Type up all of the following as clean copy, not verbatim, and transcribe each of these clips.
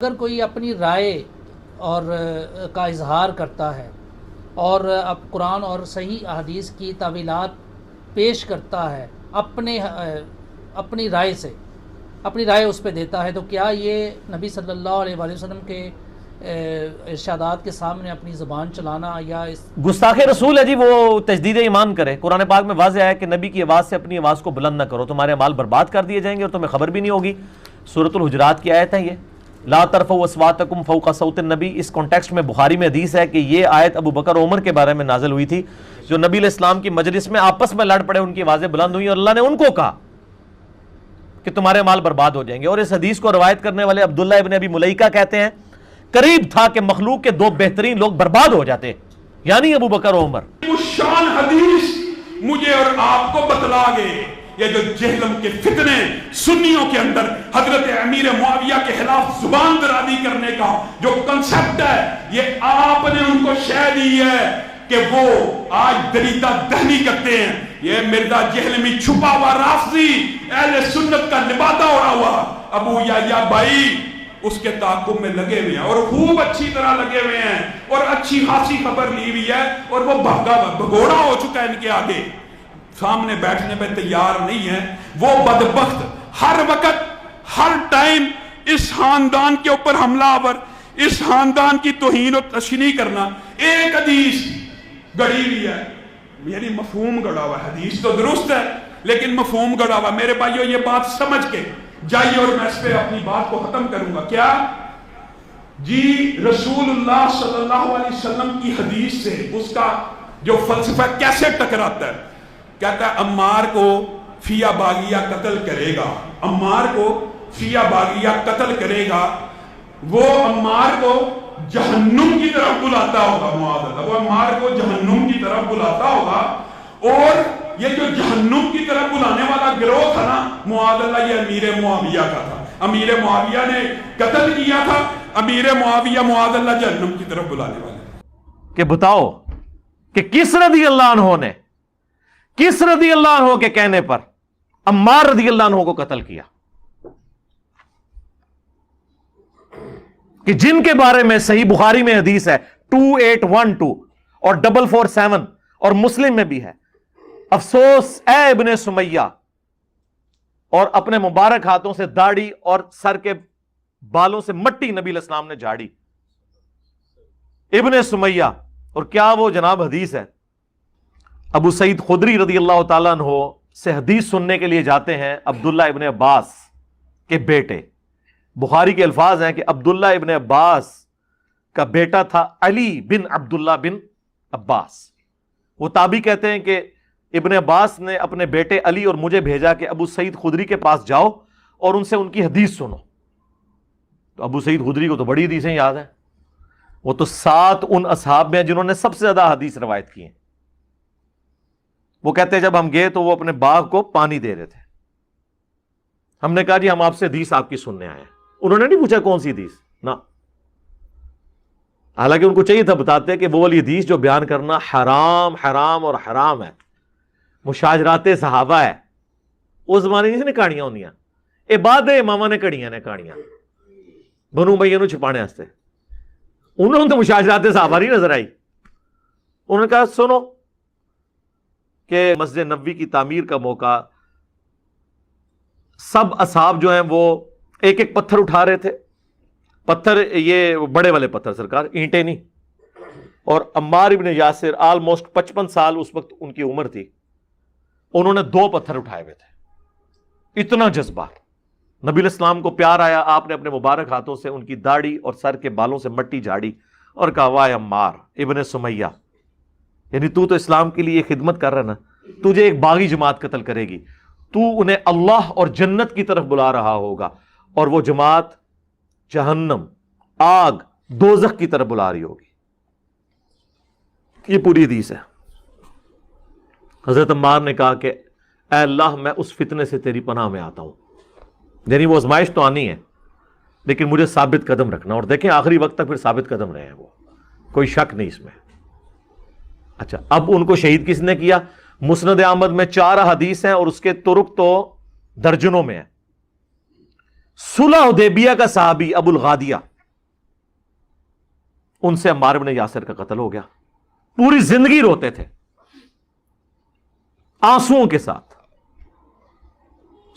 اگر کوئی اپنی رائے اور کا اظہار کرتا ہے اور اب قرآن اور صحیح احادیث کی تعویلات پیش کرتا ہے اپنی رائے سے، اپنی رائے اس پہ دیتا ہے، تو کیا یہ نبی صلی اللہ علیہ وآلہ وسلم کے ارشادات کے سامنے اپنی زبان چلانا یا گستاخ رسول ہے جی؟ وہ تجدید ایمان کرے۔ قرآن پاک میں واضح ہے کہ نبی کی آواز سے اپنی آواز کو بلند نہ کرو، تمہارے اعمال برباد کر دیے جائیں گے اور تمہیں خبر بھی نہیں ہوگی۔ سورۃ الحجرات کی آیت ہے یہ، لا ترفعوا اصواتکم فوق صوت النبی۔ اس کانٹیکسٹ میں بخاری میں حدیث ہے کہ یہ آیت ابو بکر عمر کے بارے میں نازل ہوئی تھی، جو نبی علیہ السلام کی مجلس میں آپس میں لڑ پڑے، ان کی آوازیں بلند ہوئی اور اللہ نے ان کو کہا کہ تمہارے مال برباد ہو جائیں گے۔ اور اس حدیث کو روایت کرنے والے عبداللہ ابن ابی ملیکہ کہتے ہیں قریب تھا کہ مخلوق کے دو بہترین لوگ برباد ہو جاتے، یعنی ابو بکر و عمر۔ وہ شان حدیث مجھے اور آپ کو بتلا گئے، یہ جو جہلم کے فتنے سنیوں کے اندر حضرت امیر معاویہ کے خلاف زبان درازی کرنے کا جو کنسپٹ ہے، یہ آپ نے ان کو شے دی ہے کہ وہ آج دریدہ دہنی کرتے ہیں۔ یہ مرزا جہلمی چھپا ہوا رافضی اہل سنت کا لبادہ اڑا ہوا ابو یحییٰ بھائی اس کے تعاقب میں لگے ہوئے ہیں اور خوب اچھی طرح لگے ہوئے ہیں اور اچھی خاصی خبر لی ہوئی ہے، اور وہ بھگوڑا ہو چکا ہے ان کے آگے، سامنے بیٹھنے پہ تیار نہیں ہے۔ وہ بدبخت ہر وقت ہر ٹائم اس خاندان کے اوپر حملہ آور، اس خاندان کی توہین و تشنیع کرنا۔ ایک حدیث گڑی ہوئی ہے، یعنی مفہوم گڑا ہوا، حدیث تو درست ہے لیکن مفہوم گڑا ہوا۔ میرے بھائیو یہ بات سمجھ کے جائیے اور میں اس پہ اپنی بات کو ختم کروں گا۔ کیا جی رسول اللہ صلی اللہ علیہ وسلم کی حدیث سے اس کا جو فلسفہ کیسے ٹکراتا ہے؟ کہتا ہے عمار کو فیہ باغیہ قتل کرے گا، عمار کو فیہ باغیہ قتل کرے گا، وہ عمار کو جہنم کی طرف بلاتا ہوگا، معاذ اللہ، وہ عمار کو جہنم کی طرف بلاتا ہوگا۔ اور یہ جو جہنم کی طرف بلانے والا گروہ تھا نا، معاذ اللہ، یہ امیر معاویہ کا تھا۔ امیر معاویہ نے قتل کیا تھا، امیر معاویہ معاذ اللہ جہنم کی طرف بلانے والے۔ کہ بتاؤ کہ کس رضی اللہ عنہ نے، کس رضی اللہ عنہ کے کہنے پر عمار رضی اللہ عنہ کو قتل کیا، کہ جن کے بارے میں صحیح بخاری میں حدیث ہے 2812 اور 447 اور مسلم میں بھی ہے، افسوس اے ابن سمیہ، اور اپنے مبارک ہاتھوں سے داڑھی اور سر کے بالوں سے مٹی نبی علیہ السلام نے جھاڑی، ابن سمیہ۔ اور کیا وہ جناب حدیث ہے، ابو سعید خدری رضی اللہ تعالیٰ عنہ سے حدیث سننے کے لیے جاتے ہیں عبداللہ ابن عباس کے بیٹے۔ بخاری کے الفاظ ہیں کہ عبداللہ ابن عباس کا بیٹا تھا علی بن عبداللہ بن عباس۔ وہ تابعی کہتے ہیں کہ ابن عباس نے اپنے بیٹے علی اور مجھے بھیجا کہ ابو سعید خدری کے پاس جاؤ اور ان سے ان کی حدیث سنو۔ تو ابو سعید خدری کو تو بڑی حدیثیں یاد ہیں، وہ تو 7 ان اصحاب میں ہیں جنہوں نے سب سے زیادہ حدیث روایت کی ہیں۔ وہ کہتے ہیں جب ہم گئے تو وہ اپنے باغ کو پانی دے رہے تھے، ہم نے کہا جی ہم آپ سے حدیث آپ کی سننے آئے ہیں۔ انہوں نے نہیں پوچھا کون سی حدیث، نہ، حالانکہ ان کو چاہیے تھا بتاتے کہ وہ والی حدیث جو بیان کرنا حرام حرام اور حرام ہے، مشاجرات صحابہ ہے۔ اس زمانے میں کہانیاں ہوندیاں، اے بعد امامہ نے کڑیاں نے کہانیاں بنو امیہ نوں چھپانے واسطے، انہوں نے تو مشاجرات صحابہ نہیں نظر آئی۔ انہوں نے کہا سنو کہ مسجد نبوی کی تعمیر کا موقع، سب اصحاب جو ہیں وہ ایک ایک پتھر اٹھا رہے تھے، پتھر یہ بڑے والے پتھر سرکار، اینٹیں نہیں، اور عمار ابن یاسر آلموسٹ 55 سال اس وقت ان کی عمر تھی، انہوں نے 2 پتھر اٹھائے ہوئے تھے۔ اتنا جذبہ، نبی علیہ السلام کو پیار آیا، آپ نے اپنے مبارک ہاتھوں سے ان کی داڑھی اور سر کے بالوں سے مٹی جھاڑی اور کہا واہ عمار ابن سمیہ، یعنی تو اسلام کے لیے خدمت کر رہا نا، تجھے ایک باغی جماعت قتل کرے گی، تو انہیں اللہ اور جنت کی طرف بلا رہا ہوگا، اور وہ جماعت جہنم، آگ، دوزخ کی طرف بلا رہی ہوگی۔ یہ پوری حدیث ہے۔ حضرت عمار نے کہا کہ اے اللہ میں اس فتنے سے تیری پناہ میں آتا ہوں، یعنی وہ آزمائش تو آنی ہے لیکن مجھے ثابت قدم رکھنا۔ اور دیکھیں آخری وقت تک پھر ثابت قدم رہے ہیں، وہ کوئی شک نہیں اس میں۔ اچھا، اب ان کو شہید کس نے کیا؟ مسند احمد میں 4 حدیث ہیں اور اس کے طرق تو درجنوں میں ہیں۔ صلح حدیبیہ کا صحابی ابو الغادیہ، ان سے عمار بن یاسر کا قتل ہو گیا. پوری زندگی روتے تھے آنسوؤں کے ساتھ.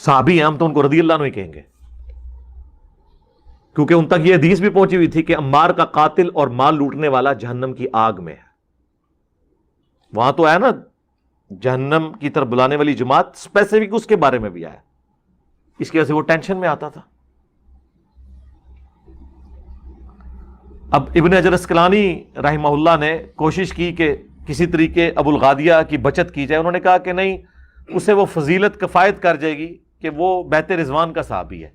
صحابی ہیں ہم تو ان کو رضی اللہ عنہ ہی کہیں گے، کیونکہ ان تک یہ حدیث بھی پہنچی ہوئی تھی کہ عمار کا قاتل اور مال لوٹنے والا جہنم کی آگ میں ہے. وہاں تو ہے نا جہنم کی طرف بلانے والی جماعت، اسپیسیفک اس کے بارے میں بھی آیا. اس کی وجہ سے وہ ٹینشن میں آتا تھا. اب ابن حجر اسقلانی رحمہ اللہ نے کوشش کی کہ کسی طریقے ابو الغادیہ کی بچت کی جائے. انہوں نے کہا کہ نہیں، اسے وہ فضیلت کفایت کر جائے گی کہ وہ بیت رضوان کا صحابی ہے،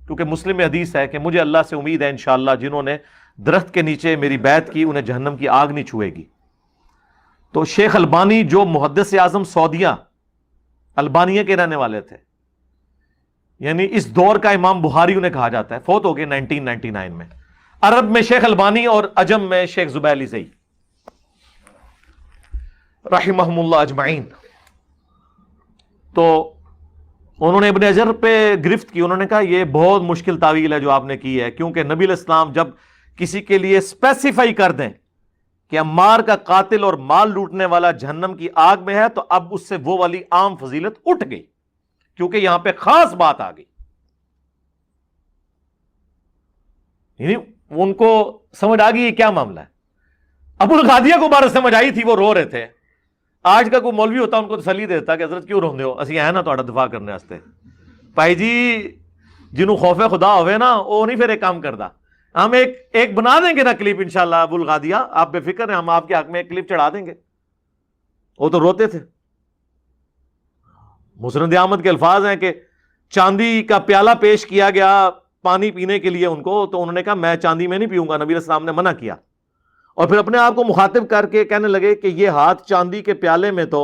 کیونکہ مسلم میں حدیث ہے کہ مجھے اللہ سے امید ہے انشاءاللہ جنہوں نے درخت کے نیچے میری بیعت کی انہیں جہنم کی آگ نہیں چھوئے گی. تو شیخ البانی جو محدث اعظم سعودیہ البانیہ کے رہنے والے تھے، یعنی اس دور کا امام بخاری انہیں کہا جاتا ہے، فوت ہو گئے 1999 میں. عرب میں شیخ البانی اور عجم میں شیخ زبیلی زئی رحمہم اللہ اجمعین. تو انہوں نے ابن حجر پہ گرفت کی. انہوں نے کہا یہ بہت مشکل تعویل ہے جو آپ نے کی ہے، کیونکہ نبی علیہ السلام جب کسی کے لیے اسپیسیفائی کر دیں کہ عمار کا قاتل اور مال لوٹنے والا جہنم کی آگ میں ہے، تو اب اس سے وہ والی عام فضیلت اٹھ گئی، کیونکہ یہاں پہ خاص بات آ گئی. یعنی ان کو سمجھ آ گئی یہ کیا معاملہ ہے. ابو الغادیہ کو بارہ سمجھ آئی تھی، وہ رو رہے تھے. آج کا کوئی مولوی ہوتا ان کو تسلی دیتا کہ حضرت کیوں روندے ہو، اسی ہے نا تہاڈا دفاع کرنے واسطے. بھائی جی جنہوں خوف خدا ہوئے نا وہ نہیں پھر ایک کام کردا. ہم ایک بنا دیں گے نا کلپ انشاءاللہ ابو الغادیہ، آپ بے فکر ہیں، ہم آپ کے حق میں ایک کلپ چڑھا دیں گے. وہ تو روتے تھے. مسند احمد کے الفاظ ہیں کہ چاندی کا پیالہ پیش کیا گیا پانی پینے کے لیے ان کو، تو انہوں نے کہا میں چاندی میں نہیں پیوں گا، نبی علیہ السلام نے منع کیا. اور پھر اپنے آپ کو مخاطب کر کے کہنے لگے کہ یہ ہاتھ چاندی کے پیالے میں تو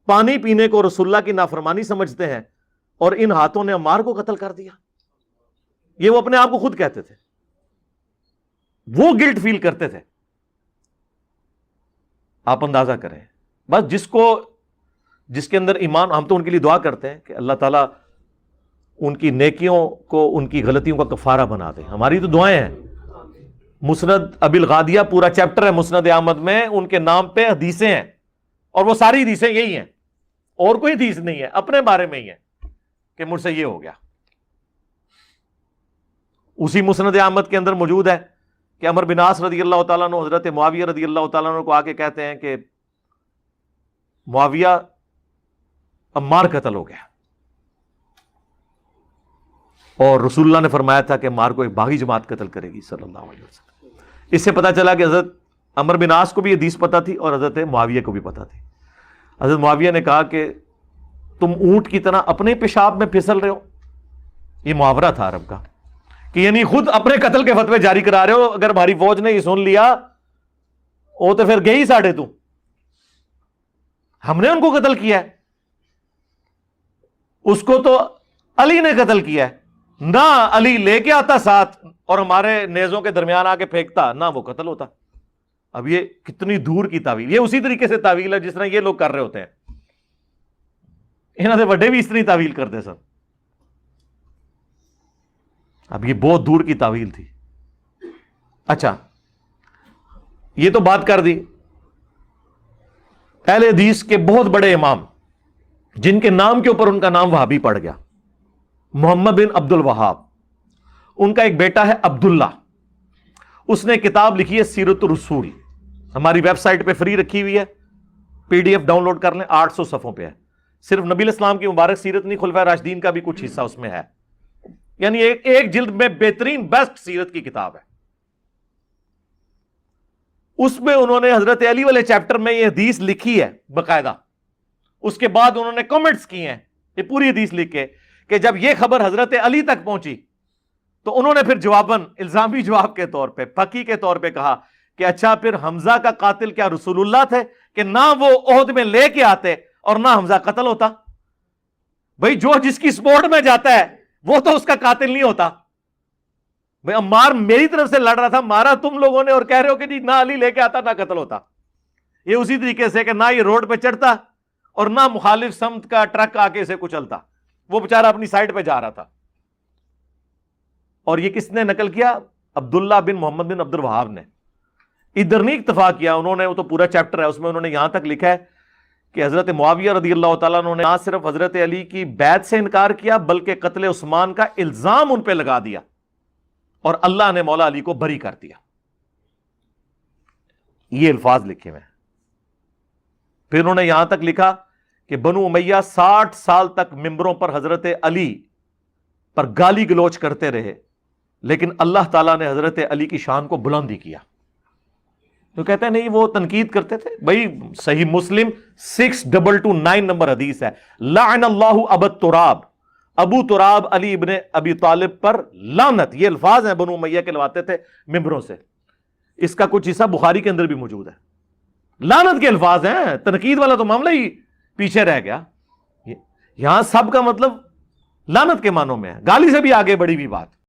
پانی پینے کو رسول اللہ کی نافرمانی سمجھتے ہیں، اور ان ہاتھوں نے عمار کو قتل کر دیا. یہ وہ اپنے آپ کو خود کہتے تھے، وہ گلٹ فیل کرتے تھے. آپ اندازہ کریں. بس جس کے اندر ایمان، ہم تو ان کے لیے دعا کرتے ہیں کہ اللہ تعالیٰ ان کی نیکیوں کو ان کی غلطیوں کا کفارہ بنا دے. ہماری تو دعائیں ہیں. مسند ابی الغادیہ پورا چیپٹر ہے مسند احمد میں، ان کے نام پہ حدیثیں ہیں، اور وہ ساری حدیثیں یہی ہیں، اور کوئی حدیث نہیں ہے، اپنے بارے میں ہی ہے کہ مجھ سے یہ ہو گیا. اسی مسند احمد کے اندر موجود ہے کہ عمر بن عاص رضی اللہ تعالیٰ عنہ حضرت معاویہ رضی اللہ تعالیٰ عنہ کو آ کے کہتے ہیں کہ معاویہ عمار قتل ہو گیا، اور رسول اللہ نے فرمایا تھا کہ عمار کو ایک باغی جماعت قتل کرے گی صلی اللہ علیہ وسلم. اس سے پتا چلا کہ حضرت عمر بن عاص کو بھی یہ حدیث پتہ تھی اور حضرت معاویہ کو بھی پتہ تھی. حضرت معاویہ نے کہا کہ تم اونٹ کی طرح اپنے پیشاب میں پھسل رہے ہو. یہ محاورہ تھا عرب کا کہ یعنی خود اپنے قتل کے فتوے جاری کرا رہے ہو. اگر ہماری فوج نے یہ سن لیا وہ تو پھر گئی ساڑھے تو ہم نے ان کو قتل کیا ہے، اس کو تو علی نے قتل کیا ہے. نہ علی لے کے آتا ساتھ اور ہمارے نیزوں کے درمیان آ کے پھینکتا، نہ وہ قتل ہوتا. اب یہ کتنی دور کی تعویل. یہ اسی طریقے سے تعویل ہے جس طرح یہ لوگ کر رہے ہوتے ہیں. انہوں نے بڑے بھی اس طرح تعویل کرتے سن. اب یہ بہت دور کی تعویل تھی. اچھا یہ تو بات کر دی اہل حدیث کے بہت بڑے امام جن کے نام کے اوپر ان کا نام وہابی پڑ گیا. محمد بن عبد الوہاب، ان کا ایک بیٹا ہے عبداللہ، اس نے کتاب لکھی ہے سیرت الرسول. ہماری ویب سائٹ پہ فری رکھی ہوئی ہے، P D F download کر لیں، 800 صفحوں پہ ہے. صرف نبی علیہ السلام کی مبارک سیرت نہیں، خلفائے راشدین کا بھی کچھ حصہ اس میں ہے. یعنی ایک جلد میں بہترین بیسٹ سیرت کی کتاب ہے. اس میں انہوں نے حضرت علی والے چیپٹر میں یہ حدیث لکھی ہے باقاعدہ. اس کے بعد انہوں نے کمنٹس کیے ہیں یہ پوری حدیث لکھ کے کہ جب یہ خبر حضرت علی تک پہنچی تو انہوں نے پھر جواباً الزامی جواب کے طور پہ پکی کے طور پہ کہا کہ اچھا پھر حمزہ کا قاتل کیا رسول اللہ تھے کہ نہ وہ عہد میں لے کے آتے اور نہ حمزہ قتل ہوتا. بھئی جو جس کی سپورٹ میں جاتا ہے وہ تو اس کا قاتل نہیں ہوتا. بھئی عمار میری طرف سے لڑ رہا تھا، مارا تم لوگوں نے، اور کہہ رہے ہو کہ جی نہ علی لے کے آتا نہ قتل ہوتا. یہ اسی طریقے سے کہ نہ یہ روڈ پہ چڑھتا اور نہ مخالف سمت کا ٹرک آ کے اسے کچلتا، وہ بیچارہ اپنی سائڈ پہ جا رہا تھا. اور یہ کس نے نقل کیا؟ عبداللہ بن محمد بن عبد الوہاب نے. ادھر نہیں اکتفا کیا انہوں نے, وہ تو پورا چیپٹر ہے اس میں انہوں نے یہاں تک لکھا ہے کہ حضرت معاویہ رضی اللہ تعالیٰ عنہ نے نہ صرف حضرت علی کی بیعت سے انکار کیا بلکہ قتل عثمان کا الزام ان پہ لگا دیا اور اللہ نے مولا علی کو بری کر دیا. یہ الفاظ لکھے ہوئے ہیں. پھر انہوں نے یہاں تک لکھا کہ بنو امیہ 60 سال تک ممبروں پر حضرت علی پر گالی گلوچ کرتے رہے لیکن اللہ تعالیٰ نے حضرت علی کی شان کو بلند ہی کیا. تو کہتے ہیں نہیں وہ تنقید کرتے تھے. بھائی صحیح مسلم 6229 نمبر حدیث ہے, لعن اللہ ابو تراب, ابو تراب علی ابن ابی طالب پر لعنت. یہ الفاظ ہیں بنو امیہ کے لواتے تھے ممبروں سے. اس کا کچھ حصہ بخاری کے اندر بھی موجود ہے. لعنت کے الفاظ ہیں, تنقید والا تو معاملہ ہی پیچھے رہ گیا. یہاں سب کا مطلب لعنت کے معنوں میں ہے, گالی سے بھی آگے بڑھی ہوئی بات.